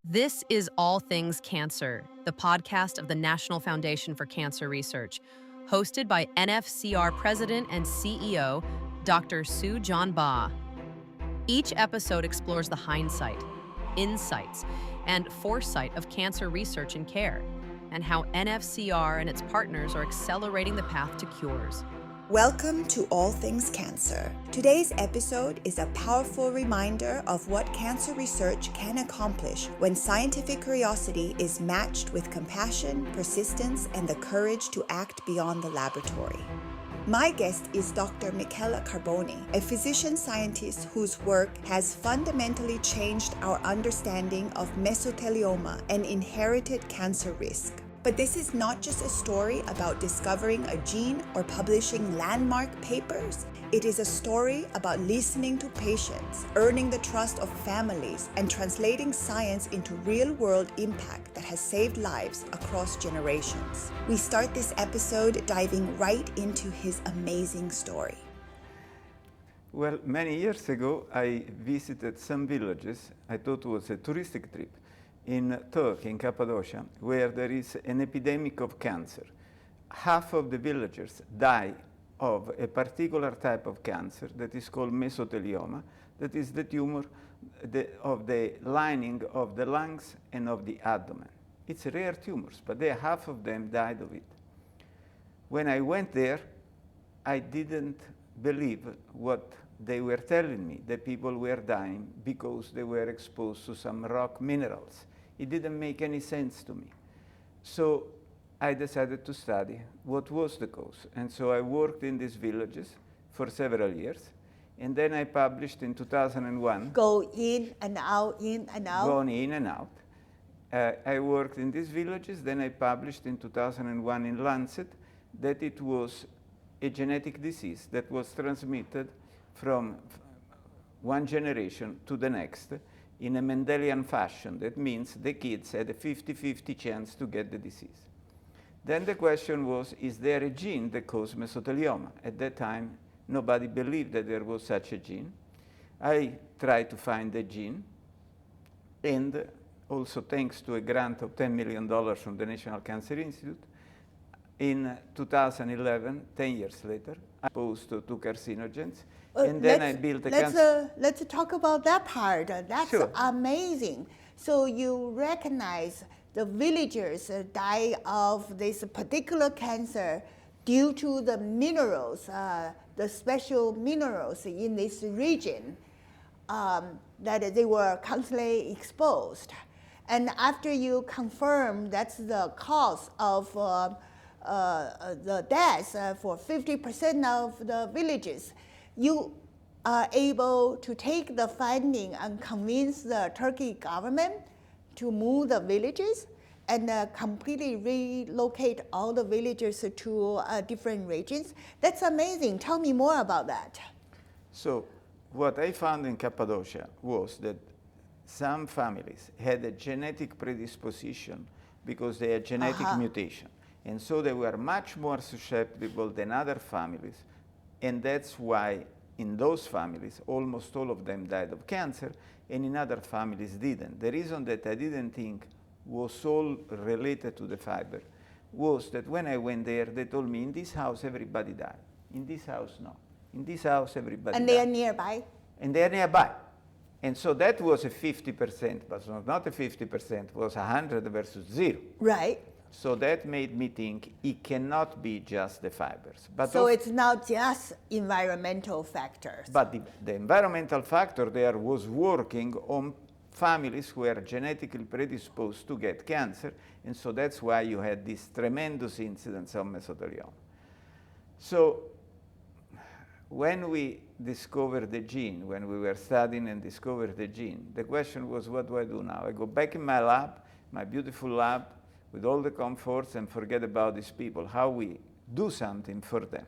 This is All Things Cancer, the podcast of the National Foundation for Cancer Research, hosted by NFCR President and CEO, Dr. Sue John Ba. Each episode explores the hindsight, insights, and foresight of cancer research and care, and how NFCR and its partners are accelerating the path to cures. Welcome to All Things Cancer. Today's episode is a powerful reminder of what cancer research can accomplish when scientific curiosity is matched with compassion, persistence, and the courage to act beyond the laboratory. My guest is Dr. Michele Carbone, a physician scientist whose work has fundamentally changed our understanding of mesothelioma, an inherited cancer risk. But this is not just a story about discovering a gene or publishing landmark papers. It is a story about listening to patients, earning the trust of families, and translating science into real-world impact that has saved lives across generations. We start this episode diving right into his amazing story. Well, many years ago, I visited some villages. I thought it was a touristic trip in Turkey, in Cappadocia, where there is an epidemic of cancer. Half of the villagers die of a particular type of cancer that is called mesothelioma, that is the tumor of the lining of the lungs and of the abdomen. It's rare tumors, but half of them died of it. When I went there, I didn't believe what they were telling me, that people were dying because they were exposed to some rock minerals. It didn't make any sense to me. So I decided to study what was the cause. And so I worked in these villages for several years. And then I published in 2001. Go in and out, in and out. Going in and out. I worked in these villages. Then I published in 2001 in Lancet that it was a genetic disease that was transmitted from one generation to the next in a Mendelian fashion. That means the kids had a 50-50 chance to get the disease. Then the question was, is there a gene that causes mesothelioma? At that time, nobody believed that there was such a gene. I tried to find the gene, and also thanks to a grant of $10 million from the National Cancer Institute, in 2011, 10 years later, I exposed to carcinogens, and then I built a cancer. Let's talk about that part. That's Sure. amazing. So you recognize the villagers die of this particular cancer due to the minerals, the special minerals in this region that they were constantly exposed. And after you confirm that's the cause of the deaths for 50% of the villages, you are able to take the finding and convince the Turkey government to move the villages and completely relocate all the villagers to different regions. That's amazing. Tell me more about that. So what I found in Cappadocia was that some families had a genetic predisposition because they had genetic mutation. And so they were much more susceptible than other families. And that's why in those families, almost all of them died of cancer, and in other families didn't. The reason that I didn't think was all related to the fiber was that when I went there, they told me, in this house, everybody died. In this house, no. In this house, everybody died. And they are nearby? And they are nearby. And so that was a 50%, but it was not a 50%, it was 100 versus 0. Right. So that made me think it cannot be just the fibers. But so it's not just environmental factors. But the environmental factor there was working on families who were genetically predisposed to get cancer, and so that's why you had this tremendous incidence of mesothelioma. So when we discovered the gene, when we were studying and discovered the gene, the question was, what do I do now? I go back in my lab, my beautiful lab, with all the comforts, and forget about these people, how we do something for them.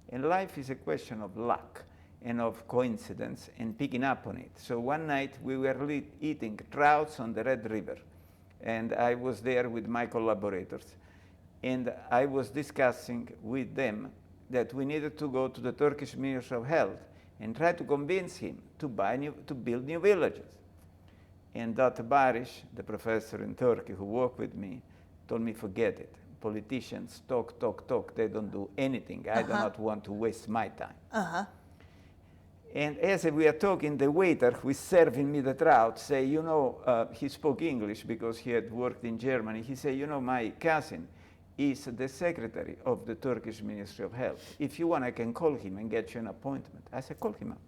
And life is a question of luck and of coincidence and picking up on it. So one night we were eating trouts on the Red River, and I was there with my collaborators, and I was discussing with them that we needed to go to the Turkish Minister of Health and try to convince him to build new villages. And Dr. Barish, the professor in Turkey who worked with me, told me, forget it. Politicians talk, talk, talk. They don't do anything. I do not want to waste my time. And as we are talking, the waiter who is serving me the trout say, you know, he spoke English because he had worked in Germany. He said, you know, my cousin is the secretary of the Turkish Ministry of Health. If you want, I can call him and get you an appointment. I said, call him up.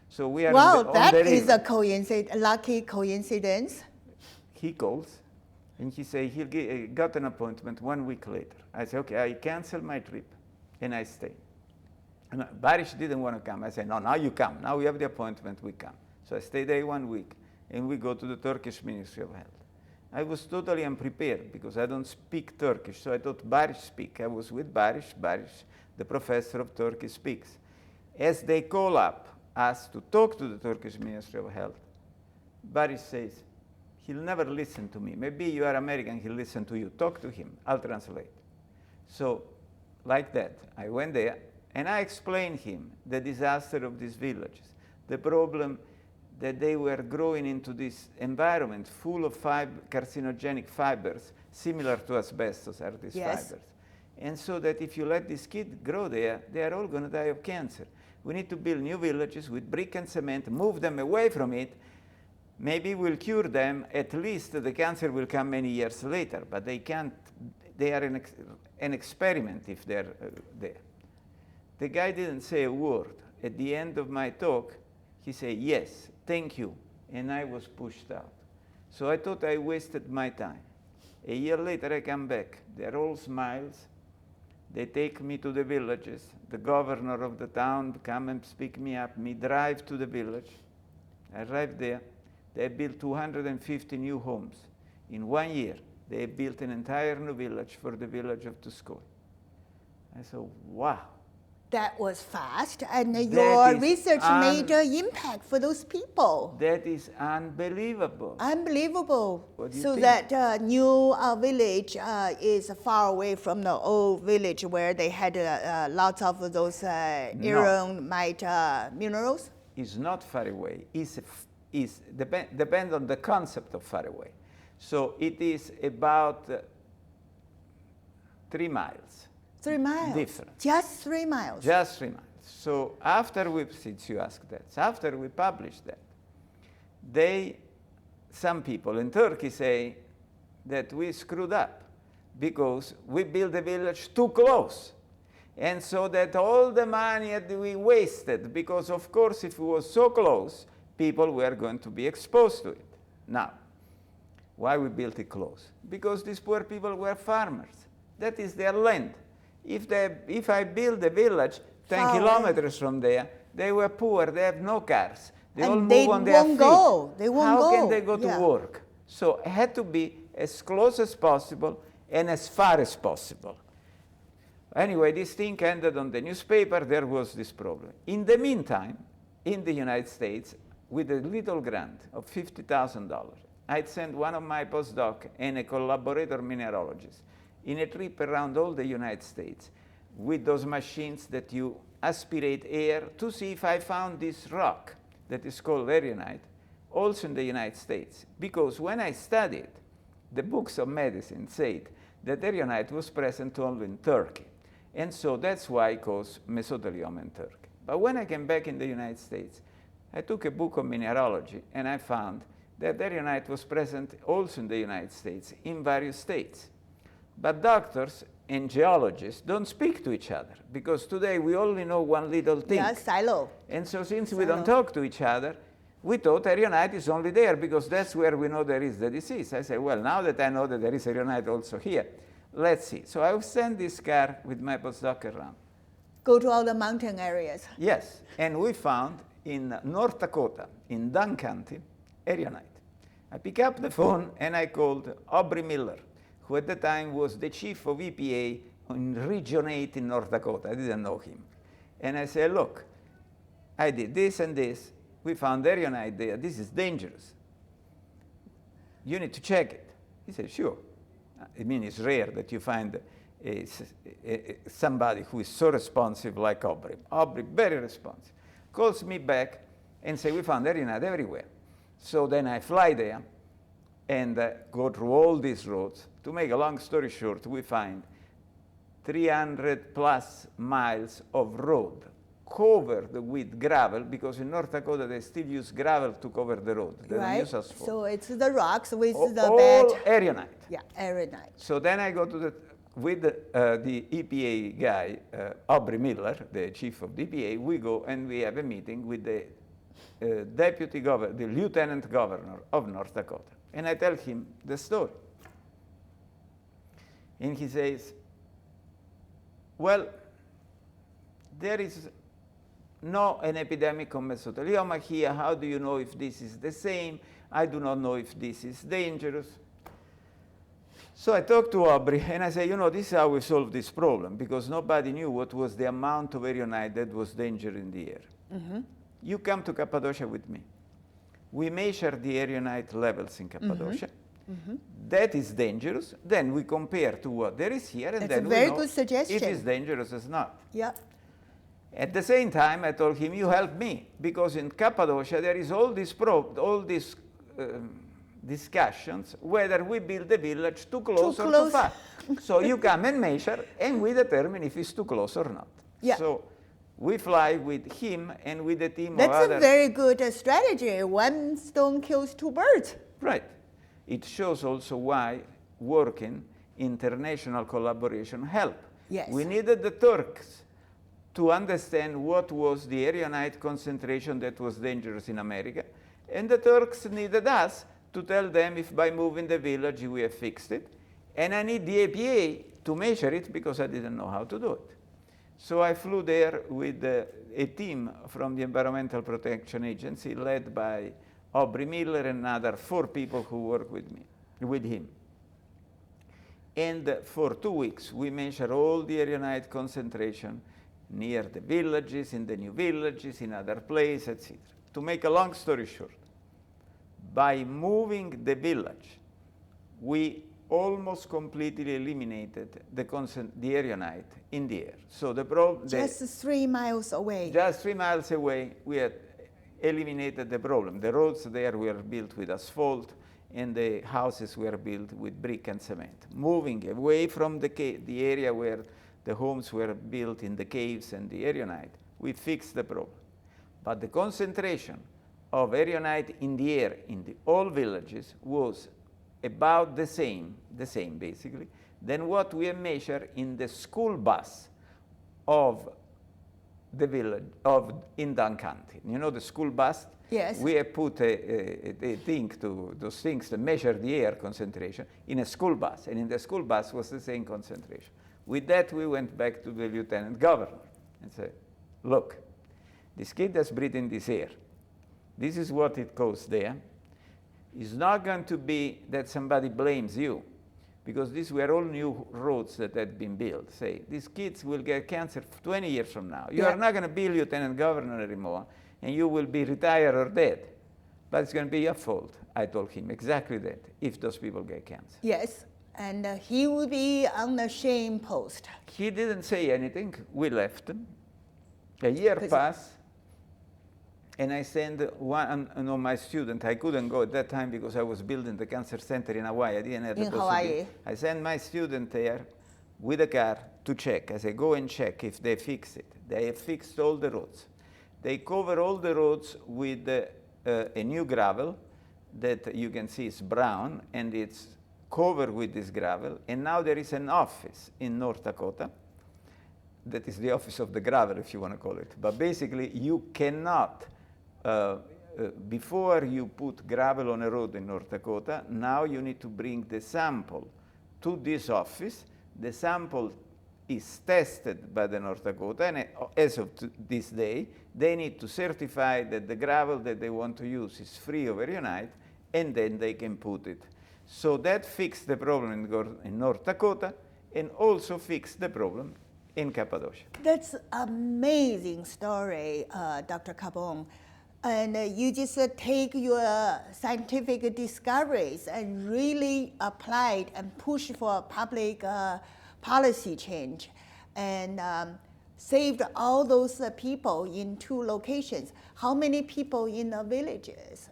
So we are that is a lucky coincidence. He calls, and he said he got an appointment 1 week later. I said, okay, I cancel my trip, and I stay. And Barish didn't want to come. I said, no, now you come. Now we have the appointment, we come. So I stayed there 1 week, and we go to the Turkish Ministry of Health. I was totally unprepared because I don't speak Turkish, so I thought Barish speak. I was with Barish, the professor of Turkish, speaks. As they call up us to talk to the Turkish Ministry of Health, Barish says, he'll never listen to me. Maybe you are American, he'll listen to you. Talk to him, I'll translate. So, like that, I went there, and I explained him the disaster of these villages, the problem that they were growing into this environment full of carcinogenic fibers, similar to asbestos are these fibers. And so that if you let these kids grow there, they are all going to die of cancer. We need to build new villages with brick and cement, move them away from it. Maybe we'll cure them. At least the cancer will come many years later, but they can't. They are an experiment if they're there. The guy didn't say a word. At the end of my talk, he said, yes, thank you. And I was pushed out. So I thought I wasted my time. A year later, I come back. They're all smiles. They take me to the villages. The governor of the town come and pick me up. Me drive to the village. I arrived there. They built 250 new homes. In 1 year, they built an entire new village for the village of Tuscoli. I said, wow. That was fast, and your research made an impact for those people. That is unbelievable. Unbelievable. So think? that new village is far away from the old village where they had lots of those eremite minerals? It's not far away. Depends on the concept of far away. So it is about 3 miles. 3 miles? Different. Just 3 miles? Just 3 miles. So since you asked that, after we published that, some people in Turkey say that we screwed up because we built the village too close. And so that all the money that we wasted, because of course if it was so close, people were going to be exposed to it. Now, why we built it close? Because these poor people were farmers. That is their land. If I build a village 10 kilometers from there, they were poor, they have no cars. They all move on their feet. They won't How go. can they go to work? So it had to be as close as possible and as far as possible. Anyway, this thing ended on the newspaper. There was this problem. In the meantime, in the United States, with a little grant of $50,000, I'd sent one of my postdocs and a collaborator mineralogist in a trip around all the United States with those machines that you aspirate air to see if I found this rock that is called erionite, also in the United States. Because when I studied, the books of medicine said that erionite was present only in Turkey. And so that's why it caused mesothelioma in Turkey. But when I came back in the United States, I took a book of mineralogy and I found that erionite was present also in the United States, in various states. But doctors and geologists don't speak to each other because today we only know one little thing. Yeah, silo. And so since we don't talk to each other, we thought erionite is only there because that's where we know there is the disease. I said, well, now that I know that there is erionite also here, let's see. So I will send this car with my postdoc around. Go to all the mountain areas. Yes, and we found in North Dakota, in Dunn County, erionite. I pick up the phone and I called Aubrey Miller, who at the time was the chief of EPA in Region 8 in North Dakota. I didn't know him. And I said, look, I did this and this. We found erionite there. This is dangerous. You need to check it. He said, sure. I mean, it's rare that you find somebody who is so responsive like Aubrey. Aubrey, very responsive. Calls me back and says, we found erionite everywhere. So then I fly there and go through all these roads. To make a long story short, we find 300 plus miles of road covered with gravel, because in North Dakota they still use gravel to cover the road. They don't use asphalt. So it's the rocks with the all bed. Erionite. Yeah, Erionite. So then I go to with the EPA guy, Aubrey Miller, the chief of the EPA. We go and we have a meeting with the the lieutenant governor of North Dakota. And I tell him the story. And he says, well, there is an epidemic of mesothelioma here. How do you know if this is the same? I do not know if this is dangerous. So I talked to Aubrey and I said, this is how we solve this problem, because nobody knew what was the amount of erionite that was danger in the air. Mm-hmm. You come to Cappadocia with me. We measure the erionite levels in Cappadocia. Mm-hmm. That is dangerous. Then we compare to what there is here, and then we know good suggestion. If it's dangerous or not. Yeah. At the same time, I told him, you help me, because in Cappadocia there is all these discussions whether we build the village too close or too far. So you come and measure, and we determine if it's too close or not. Yeah. So we fly with him and with a team That's of others. That's a very good strategy. One stone kills two birds. Right. It shows also why working international collaboration help. Yes. We needed the Turks to understand what was the erionite concentration that was dangerous in America, and the Turks needed us to tell them if by moving the village we have fixed it, and I need the EPA to measure it because I didn't know how to do it. So I flew there with a team from the Environmental Protection Agency led by Aubrey Miller and another 4 people who work with him. And for 2 weeks we measure all the erionite concentration near the villages, in the new villages, in other places, etc. To make a long story short, by moving the village, we almost completely eliminated the erionite in the air. So just 3 miles away. Just 3 miles away, we had eliminated the problem. The roads there were built with asphalt, and the houses were built with brick and cement. Moving away from the area where the homes were built in the caves and the erionite, we fixed the problem. But the concentration of erionite in the air in all villages was about the same basically, than what we measured in the school bus of the village in Dunn County. The school bus? Yes. We have put those things to measure the air concentration in a school bus, and in the school bus was the same concentration. With that, we went back to the lieutenant governor and said, look, this kid that's breathing this air, this is what it costs there. It's not going to be that somebody blames you, because these were all new roads that had been built. Say, these kids will get cancer 20 years from now. You are not going to be lieutenant governor anymore, and you will be retired or dead. But it's going to be your fault. I told him exactly that, if those people get cancer. Yes, and he will be on the shame post. He didn't say anything. We left him. A year passed, and I sent my student. I couldn't go at that time because I was building the cancer center in Hawaii. I didn't have the possibility. Hawaii. I sent my student there with a car to check. I said, go and check if they fix it. They have fixed all the roads. They cover all the roads with a new gravel that you can see is brown, and it's covered with this gravel. And now there is an office in North Dakota that is the office of the gravel, if you want to call it. But basically, you cannot, before you put gravel on a road in North Dakota, now you need to bring the sample to this office. The sample is tested by the North Dakota, and as of this day, they need to certify that the gravel that they want to use is free of erionite, and then they can put it. So that fixed the problem in North Dakota, and also fixed the problem in Cappadocia. That's amazing story, Dr. Carbone. And you just take your scientific discoveries and really apply it and push for public policy change, and saved all those people in 2 locations. How many people in the villages?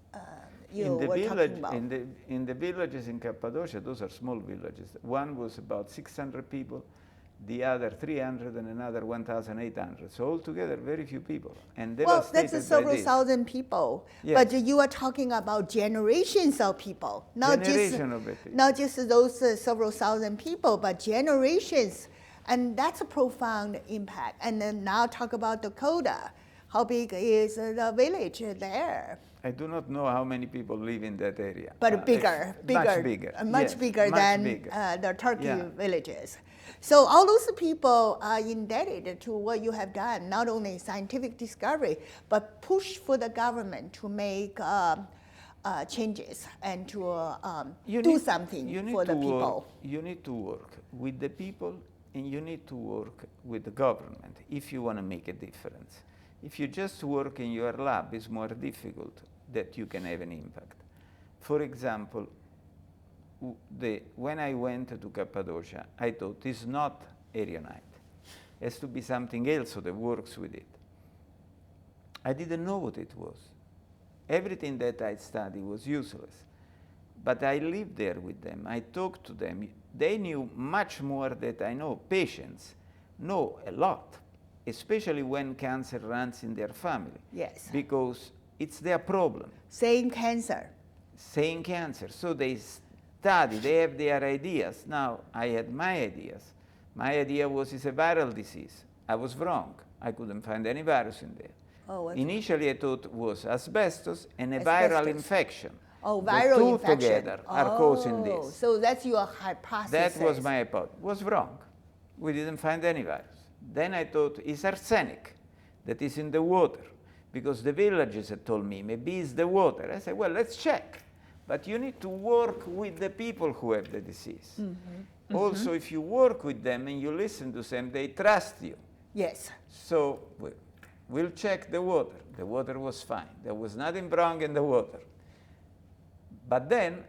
you were talking about? In the villages in Cappadocia, those are small villages. One was about 600 people, the other 300, and another 1,800. So altogether, very few people. And devastated that's several by this. thousand people. Yes. But you are talking about generations of people, not just those several thousand people, but generations. And that's a profound impact. And then now talk about Dakota. How big is the village there? I do not know how many people live in that area. But much bigger than the Turkey villages. So all those people are indebted to what you have done, not only scientific discovery, but push for the government to make changes and to do something for the people. You need to work with the people, and you need to work with the government if you want to make a difference. If you just work in your lab, it's more difficult that you can have an impact. For example, when I went to Cappadocia, I thought it's not erionite. It has to be something else that works with it. I didn't know what it was. Everything that I studied was useless. But I lived there with them. I talked to them. They knew much more than I know. Patients know a lot, especially when cancer runs in their family. Yes. Because it's their problem. Same cancer. So they study, they have their ideas. Now, I had my ideas. My idea was it's a viral disease. I was wrong. I couldn't find any virus in there. Oh, initially, I thought it was asbestos and a viral infection. Oh, viral infection. The two together are causing this. So that's your hypothesis. That was my hypothesis. Was wrong. We didn't find any virus. Then I thought it's arsenic that is in the water, because the villagers had told me maybe it's the water. I said, well, let's check. But you need to work with the people who have the disease. Mm-hmm. Also, if you work with them and you listen to them, they trust you. Yes. So we'll check the water. The water was fine. There was nothing wrong in the water. But then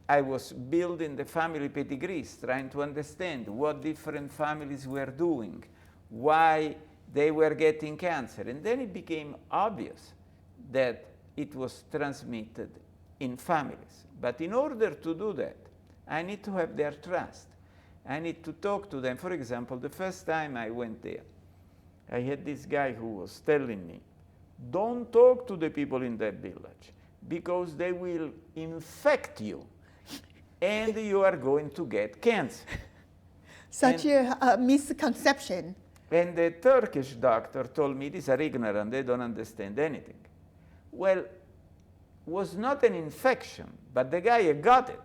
I was building the family pedigrees, trying to understand what different families were doing, why they were getting cancer. And then it became obvious that it was transmitted in families. But in order to do that, I need to have their trust. I need to talk to them. For example, the first time I went there, I had this guy who was telling me, don't talk to the people in that village, because they will infect you and you are going to get cancer. Such a misconception. And the Turkish doctor told me, these are ignorant, they don't understand anything. Well, was not an infection, but the guy got it.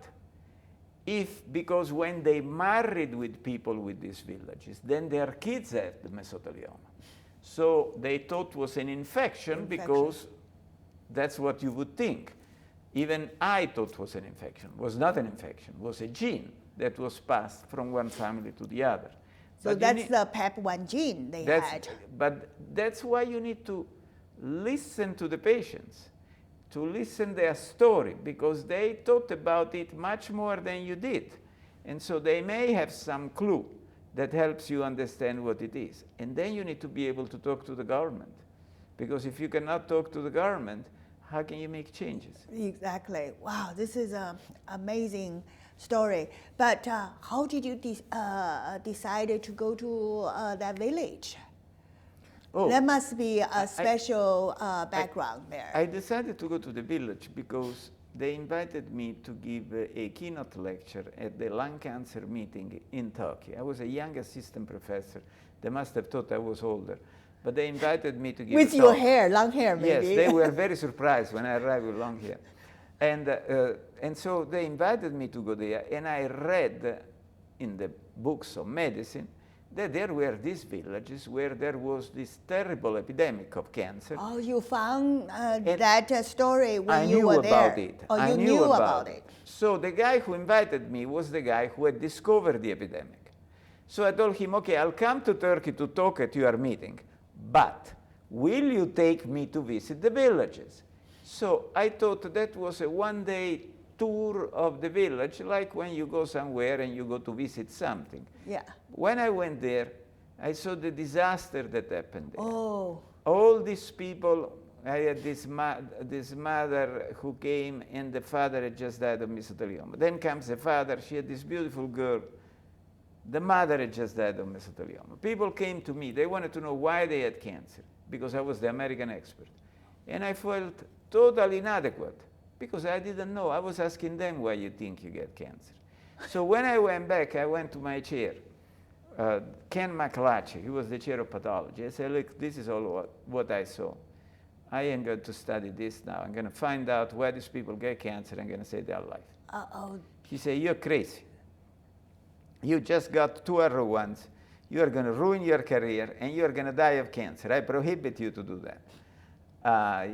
Because when they married with people with these villages, then their kids had the mesothelioma. So they thought it was an infection because that's what you would think. Even I thought it was an infection. It was not an infection. It was a gene that was passed from one family to the other. So that's the PEP1 gene they had. But that's why you need to listen to the patients, to listen their story, because they thought about it much more than you did. And so they may have some clue that helps you understand what it is. And then you need to be able to talk to the government. Because if you cannot talk to the government, how can you make changes? Exactly. Wow, this is an amazing story. But how did you decide to go to that village? Oh, there must be a special background there. I decided to go to the village because they invited me to give a keynote lecture at the lung cancer meeting in Turkey. I was a young assistant professor. They must have thought I was older. But they invited me to give with a your talk. hair, long hair, maybe. Yes, they were very surprised when I arrived with long hair. And so they invited me to go there, and I read in the books of medicine that there were these villages where there was this terrible epidemic of cancer. Oh, you found that story when you were there? I knew about it. Oh, you knew about it. So the guy who invited me was the guy who had discovered the epidemic. So I told him, okay, I'll come to Turkey to talk at your meeting, but will you take me to visit the villages? So I thought that was a one-day tour of the village, like when you go somewhere and you go to visit something. Yeah. When I went there, I saw the disaster that happened there. Oh. All these people I had this mother who came, and the father had just died of mesothelioma. Then comes the father. She had this beautiful girl. The mother had just died of mesothelioma. People came to me. They wanted to know why they had cancer, because I was the American expert. And I felt totally inadequate, because I didn't know. I was asking them, why you think you get cancer? So when I went back, I went to my chair. Ken McClatchy, he was the chair of pathology. I said, look, this is all what I saw. I am going to study this now. I'm going to find out why these people get cancer. I'm going to save their life. Uh-oh. He said, you're crazy. You just got 2 other ones. You are going to ruin your career, and you're going to die of cancer. I prohibit you to do that.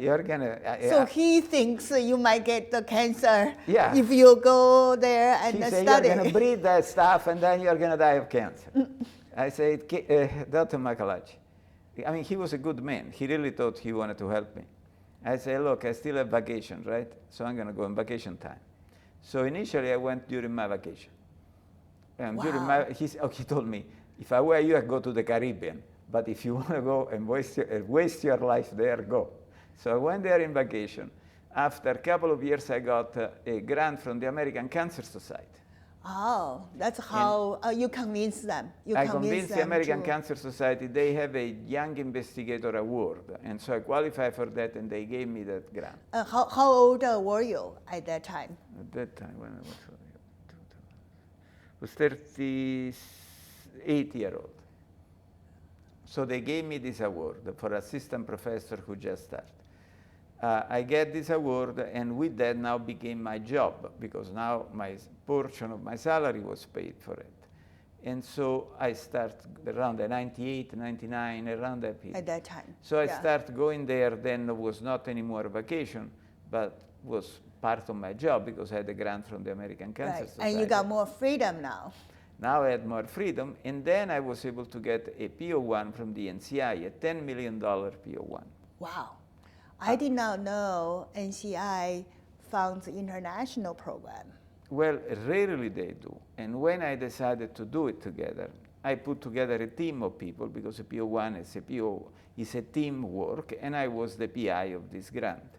You're going to... So he thinks you might get the cancer if you go there and he study. Said, you're going to breathe that stuff, and then you're going to die of cancer. I said, Dr. McClatchy, I mean, he was a good man. He really thought he wanted to help me. I said, look, I still have vacation, right? So I'm going to go on vacation time. So initially, I went during my vacation. And wow. He told me, if I were you, I'd go to the Caribbean. But if you want to go and waste your life there, go. So I went there in vacation. After a couple of years, I got a grant from the American Cancer Society. Oh, that's how you convince them. I convinced the American Cancer Society. They have a Young Investigator Award. And so I qualified for that, and they gave me that grant. How old were you at that time? At that time, when I was 38-year-old. So they gave me this award for assistant professor who just started. I get this award, and with that now became my job, because now my portion of my salary was paid for it. And so I start around the 98, 99, around that period. At that time. So I start going there, then it was not anymore vacation, but was part of my job, because I had a grant from the American Cancer Society. And you got more freedom now. Now I had more freedom, and then I was able to get a PO1 from the NCI, a $10 million PO1. Wow. I did not know NCI funds international program. Well, rarely they do. And when I decided to do it together, I put together a team of people, because a PO1 is a teamwork, and I was the PI of this grant.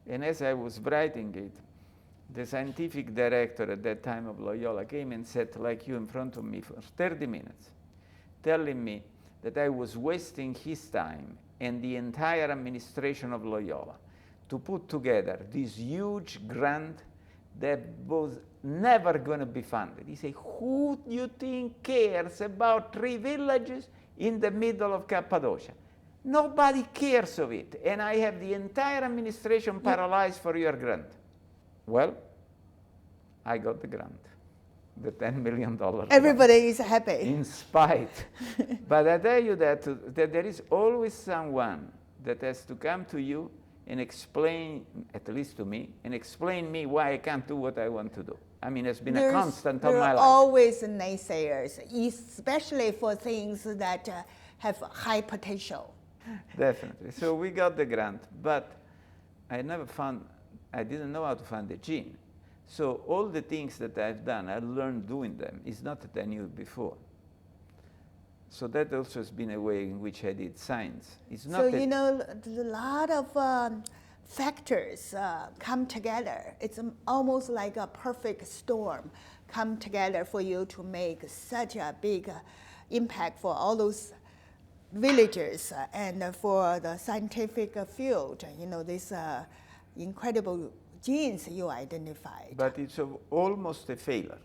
And as I was writing it, the scientific director at that time of Loyola came and sat like you in front of me for 30 minutes, telling me that I was wasting his time and the entire administration of Loyola to put together this huge grant that was never going to be funded. He said, who do you think cares about 3 villages in the middle of Cappadocia? Nobody cares of it, and I have the entire administration paralyzed for your grant. Well, I got the grant, the $10 million Everybody grant, is happy. in spite. But I tell you that there is always someone that has to come to you and explain, at least to me, and explain me why I can't do what I want to do. I mean, it's been a constant of my life. There are always naysayers, especially for things that have high potential. Definitely. So we got the grant, but I didn't know how to find the gene. So all the things that I've done, I learned doing them. It's not that I knew it before. So that also has been a way in which I did science. It's not so, there's a lot of factors come together. It's almost like a perfect storm come together for you to make such a big impact for all those villagers and for the scientific field. These incredible genes you identified. But it's almost a failure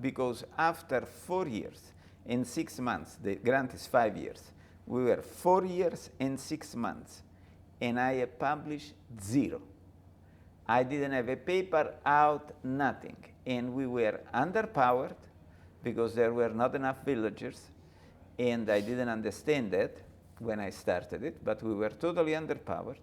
because after 4 years and 6 months, the grant is 5 years, we were 4 years and 6 months, and I have published 0. I didn't have a paper out, nothing. And we were underpowered because there were not enough villagers, and I didn't understand that when I started it, but we were totally underpowered.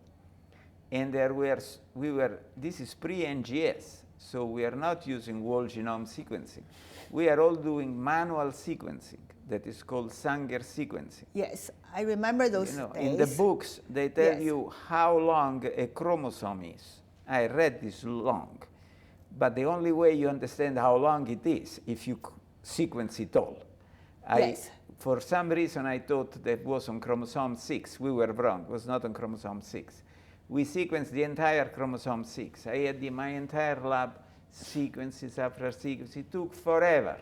And this is pre-NGS, so we are not using whole genome sequencing. We are all doing manual sequencing that is called Sanger sequencing. Yes, I remember those days. In the books, they tell you how long a chromosome is. I read this long, but the only way you understand how long it is if you sequence it all. For some reason, I thought that was on chromosome 6. We were wrong. It was not on chromosome 6. We sequenced the entire chromosome 6. I had my entire lab sequences after sequences. It took forever.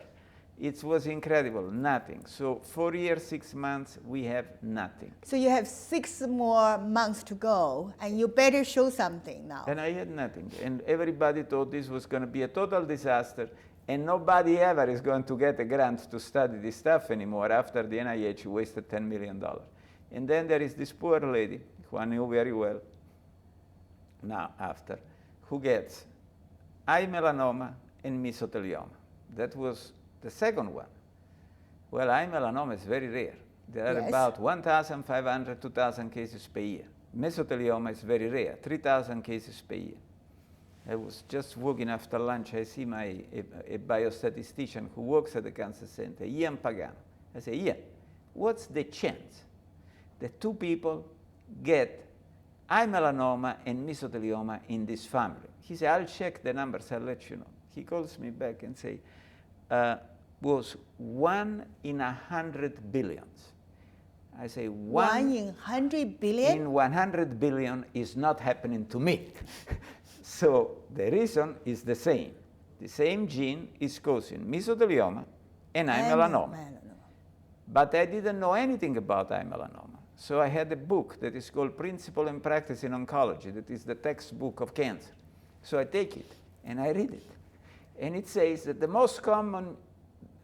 It was incredible, nothing. So 4 years, 6 months, we have nothing. So you have 6 more months to go, and you better show something now. And I had nothing. And everybody thought this was going to be a total disaster, and nobody ever is going to get a grant to study this stuff anymore after the NIH wasted $10 million. And then there is this poor lady, who I knew very well, now after, who gets eye melanoma and mesothelioma. That was the second one. Well, eye melanoma is very rare. There are about 1,500, 2,000 cases per year. Mesothelioma is very rare, 3,000 cases per year. I was just walking after lunch. I see a biostatistician who works at the cancer center, Ian Pagano. I say, Ian, what's the chance that 2 people get eye melanoma and mesothelioma in this family? He said, I'll check the numbers, I'll let you know. He calls me back and say, was 1 in 100 billions. I say, 1 in 100 billion? In 100 billion is not happening to me. So the reason is the same. The same gene is causing mesothelioma and eye melanoma. But I didn't know anything about eye melanoma. So I had a book that is called Principle and Practice in Oncology, that is the textbook of cancer. So I take it and I read it. And it says that the most common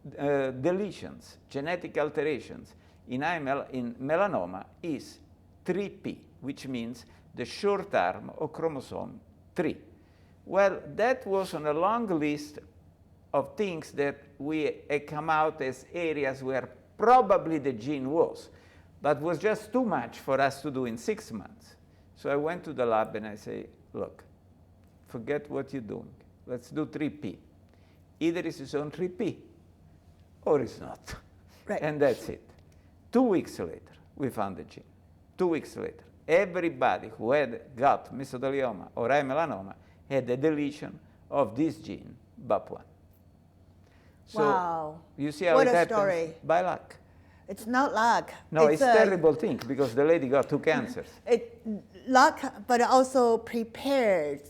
deletions, genetic alterations in melanoma is 3p, which means the short arm of chromosome 3. Well, that was on a long list of things that we come out as areas where probably the gene was, but was just too much for us to do in 6 months. So I went to the lab and I say, look, forget what you're doing. Let's do 3p. Either it's on 3p or it's not. Right. And that's it. 2 weeks later, we found the gene. 2 weeks later, everybody who had got mesothelioma or eye melanoma had a deletion of this gene, BAP1. So wow. You see how what it a happens? Story. By luck. It's not luck. No, it's a terrible thing because the lady got 2 cancers. Luck, but also prepared.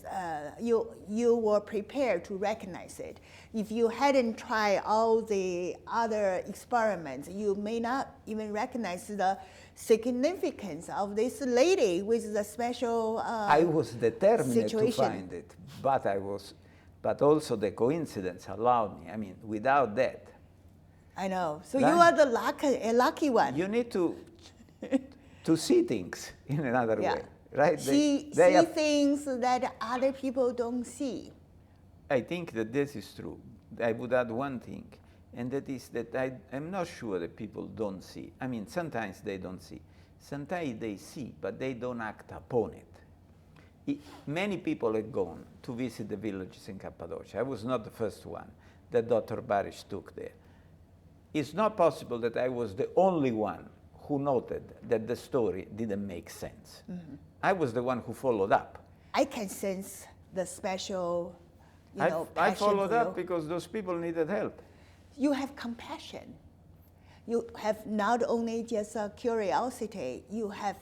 You were prepared to recognize it. If you hadn't tried all the other experiments, you may not even recognize the significance of this lady with the special I was determined situation. to find it, but also the coincidence allowed me. I mean, without that. I know. So right? you are the lucky one. You need to see things in another way, right? See things that other people don't see. I think that this is true. I would add one thing, and that is that I'm not sure that people don't see. I mean, sometimes they don't see. Sometimes they see, but they don't act upon it. Many people have gone to visit the villages in Cappadocia. I was not the first one that Dr. Barish took there. It's not possible that I was the only one who noted that the story didn't make sense. Mm-hmm. I was the one who followed up. I can sense the special, I passion followed for up you. because those people needed help. You have compassion. You have not only just a curiosity, you have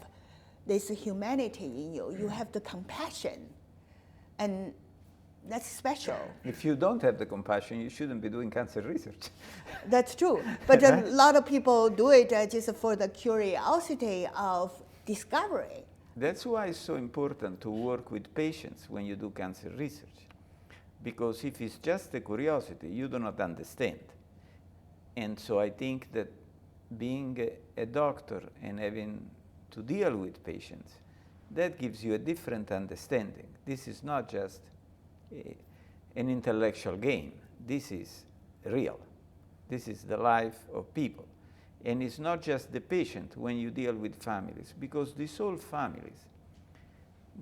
this humanity in you. You have the compassion. And that's special. If you don't have the compassion, you shouldn't be doing cancer research. That's true. But a lot of people do it just for the curiosity of discovery. That's why it's so important to work with patients when you do cancer research. Because if it's just a curiosity, you do not understand. And so I think that being a doctor and having to deal with patients, that gives you a different understanding. This is not just an intellectual game. This is real. This is the life of people. And it's not just the patient when you deal with families, because these whole families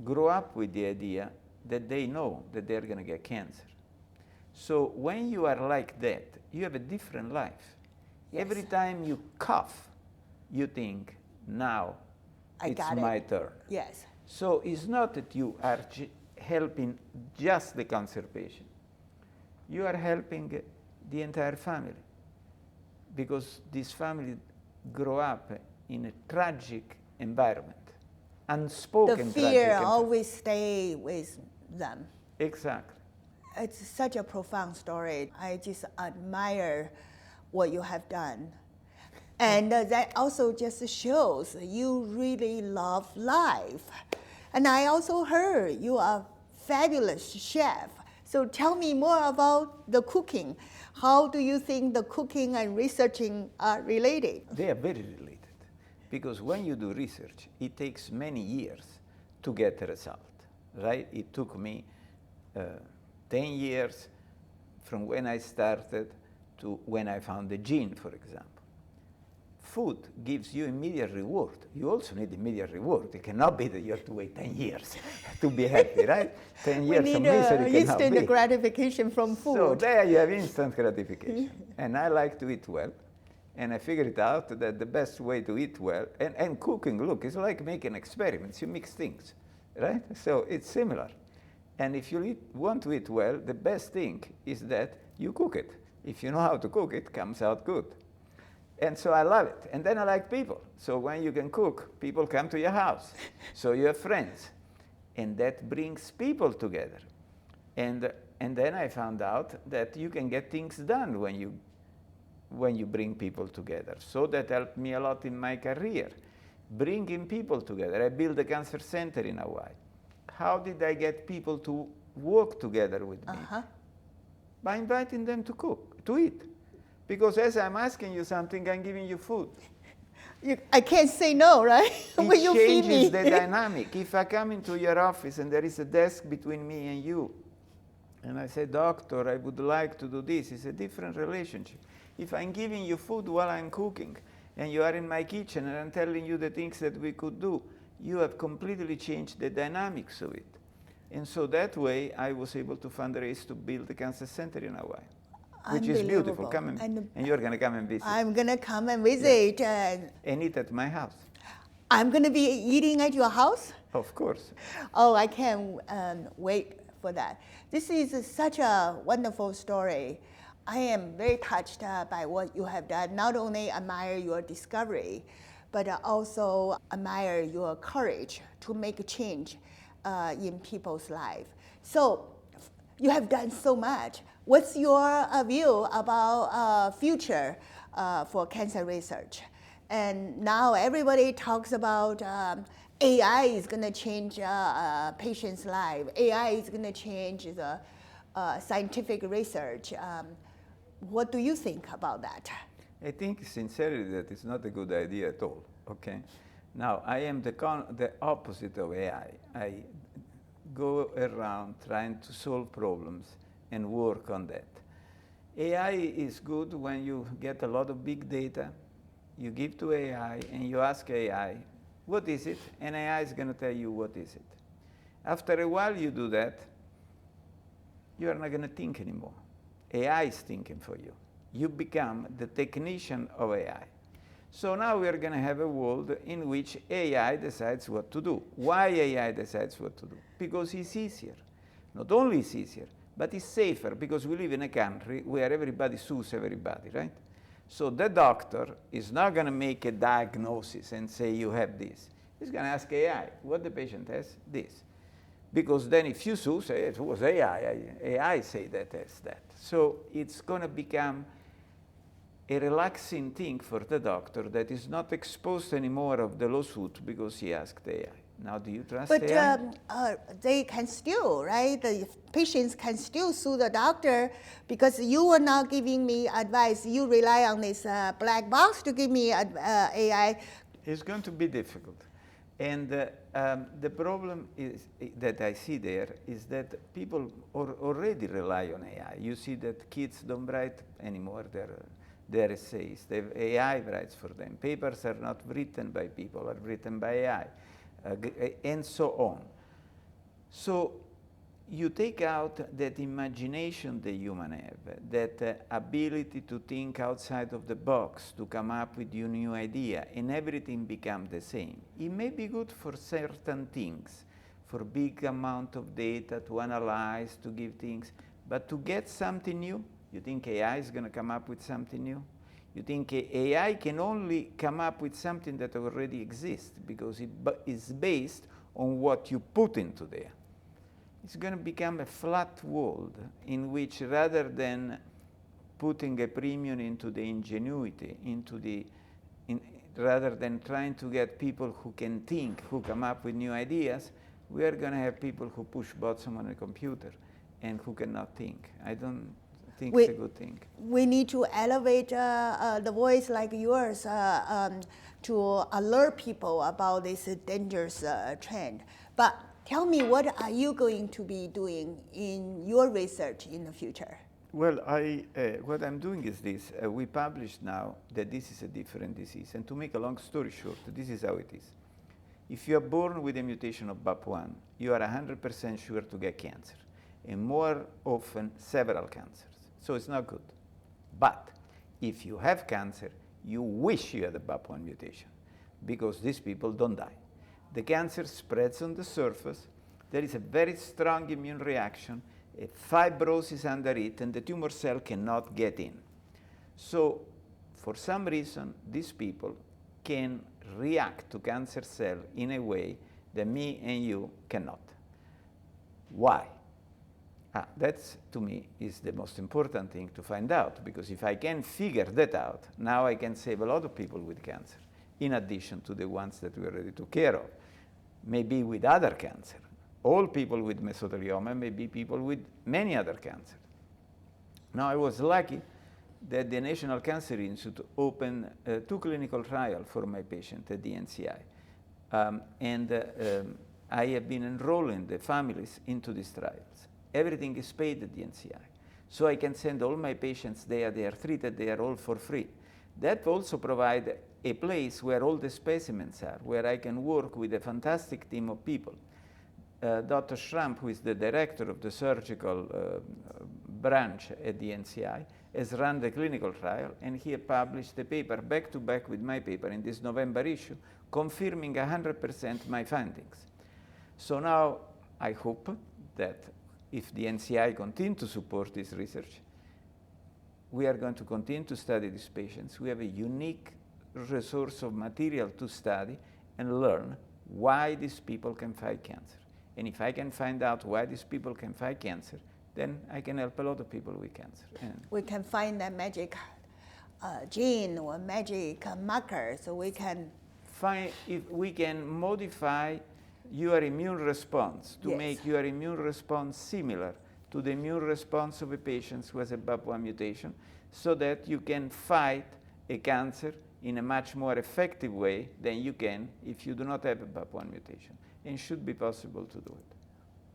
grow up with the idea that they know that they're going to get cancer. So when you are like that, you have a different life. Yes. Every time you cough, you think, now it's my turn. Yes. So it's not that you are helping just the cancer patient. You are helping the entire family, because this family grow up in a tragic environment. unspoken The fear tragic always stay with them. Exactly. It's such a profound story. I just admire what you have done. And that also just shows you really love life. And I also heard you are a fabulous chef. So tell me more about the cooking. How do you think the cooking and researching are related? They are very related. Because when you do research, it takes many years to get a result, right? It took me 10 years from when I started to when I found the gene, for example. Food gives you immediate reward. You also need immediate reward. It cannot be that you have to wait 10 years to be happy, right? 10 years of misery cannot instant be. gratification from food. So there you have instant gratification. And I like to eat well. And I figured it out that the best way to eat well, and cooking, look, it's like making experiments. You mix things, right? So it's similar. And if you want to eat well, the best thing is that you cook it. If you know how to cook, it comes out good. And so I love it. And then I like people. So when you can cook, people come to your house. So you have friends. And that brings people together. And then I found out that you can get things done when you bring people together. So that helped me a lot in my career. Bringing people together. I built a cancer center in Hawaii. How did I get people to work together with me? By inviting them to cook, to eat. Because as I'm asking you something, I'm giving you food. I can't say no, right? When you feed me. It changes the dynamic. If I come into your office and there is a desk between me and you, and I say, doctor, I would like to do this, it's a different relationship. If I'm giving you food while I'm cooking, and you are in my kitchen and I'm telling you the things that we could do, you have completely changed the dynamics of it. And so that way, I was able to fundraise to build the cancer center in Hawaii, which is beautiful. Come and you're going to come and visit. I'm going to come and visit. Yeah. And eat at my house. I'm going to be eating at your house? Of course. Oh, I can't wait for that. This is such a wonderful story. I am very touched by what you have done. Not only admire your discovery, but also admire your courage to make a change in people's life. So you have done so much. What's your view about future for cancer research? And now everybody talks about AI is going to change patients' life. AI is going to change the scientific research. What do you think about that? I think sincerely that it's not a good idea at all, okay? Now, I am the opposite of AI. I go around trying to solve problems and work on that. AI is good when you get a lot of big data, you give to AI and you ask AI, what is it? And AI is going to tell you what is it. After a while you do that, you are not going to think anymore. AI is thinking for you. You become the technician of AI. So now we are going to have a world in which AI decides what to do. Why AI decides what to do? Because it's easier. Not only it's easier, but it's safer because we live in a country where everybody sues everybody, right? So the doctor is not going to make a diagnosis and say you have this. He's going to ask AI, what the patient has? This. Because then if you sue, say it was AI. AI say that has that. So it's going to become a relaxing thing for the doctor that is not exposed anymore of the lawsuit because he asked AI. Now, do you trust AI? But they can still, right? The patients can still sue the doctor because you are not giving me advice. You rely on this black box to give me AI. It's going to be difficult. And the problem is that I see there is that people already rely on AI. You see that kids don't write anymore their essays. AI writes for them. Papers are not written by people, are written by AI, and so on. So you take out that imagination the human have, that ability to think outside of the box, to come up with a new idea, and everything becomes the same. It may be good for certain things, for big amount of data, to analyze, to give things, but to get something new, you think AI is going to come up with something new? You think AI can only come up with something that already exists because it is based on what you put into there. It's going to become a flat world in which, rather than putting a premium into the ingenuity, rather than trying to get people who can think, who come up with new ideas, we are going to have people who push buttons on a computer and who cannot think. I don't think it's a good thing. We need to elevate the voice like yours to alert people about this dangerous trend. But tell me, what are you going to be doing in your research in the future? Well, what I'm doing is this. We published now that this is a different disease. And to make a long story short, this is how it is. If you are born with a mutation of BAP1, you are 100% sure to get cancer, and more often several cancers. So it's not good. But if you have cancer, you wish you had a BAP1 mutation, because these people don't die. The cancer spreads on the surface. There is a very strong immune reaction, a fibrosis under it, and the tumor cell cannot get in. So for some reason, these people can react to cancer cell in a way that me and you cannot. Why? That's, to me, is the most important thing to find out, because if I can figure that out, now I can save a lot of people with cancer, in addition to the ones that we already took care of. Maybe with other cancer. All people with mesothelioma may be people with many other cancers. Now, I was lucky that the National Cancer Institute opened 2 clinical trials for my patient at the NCI. I have been enrolling the families into these trials. Everything is paid at the NCI. So I can send all my patients there, they are treated, they are all for free. That also provides a place where all the specimens are, where I can work with a fantastic team of people. Dr. Schramp, who is the director of the surgical branch at the NCI, has run the clinical trial, and he published a paper back to back with my paper in this November issue, confirming 100% my findings. So now I hope that if the NCI continue to support this research, we are going to continue to study these patients. We have a unique resource of material to study and learn why these people can fight cancer. And if I can find out why these people can fight cancer, then I can help a lot of people with cancer. And we can find that magic gene or magic marker, so we can find if we can modify your immune response to make your immune response similar to the immune response of a patient who has a BAP1 mutation, so that you can fight a cancer in a much more effective way than you can if you do not have a BAP1 mutation. And it should be possible to do it.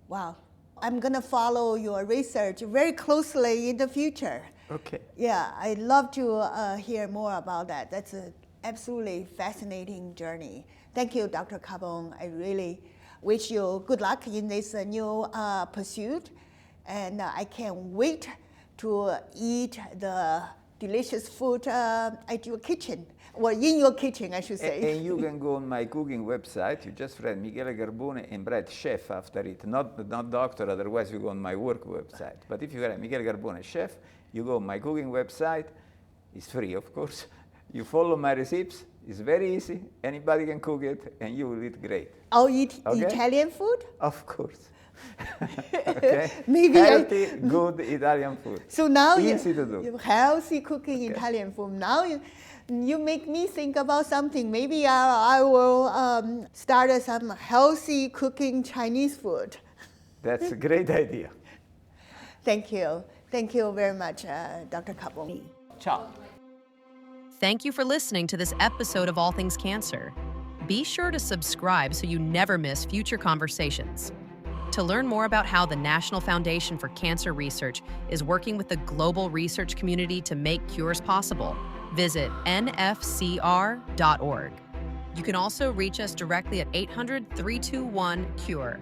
Wow. I'm going to follow your research very closely in the future. Okay. Yeah, I'd love to hear more about that. That's an absolutely fascinating journey. Thank you, Dr. Carbone. I really wish you good luck in this new pursuit. And I can't wait to eat the delicious food at your kitchen, or in your kitchen, I should say. And you can go on my cooking website. You just read Michele Carbone and write chef after it, not doctor, otherwise you go on my work website. But if you write Michele Carbone chef, you go on my cooking website. It's free, of course. You follow my recipes. It's very easy. Anybody can cook it, and you will eat great. I'll eat Italian food? Of course. Okay? Maybe healthy, good Italian food. So now easy to do. Healthy cooking Italian food. Now you make me think about something. Maybe I will start some healthy cooking Chinese food. That's a great idea. Thank you. Thank you very much, Dr. Carbone. Ciao. Thank you for listening to this episode of All Things Cancer. Be sure to subscribe so you never miss future conversations. To learn more about how the National Foundation for Cancer Research is working with the global research community to make cures possible, visit nfcr.org. You can also reach us directly at 800-321-CURE.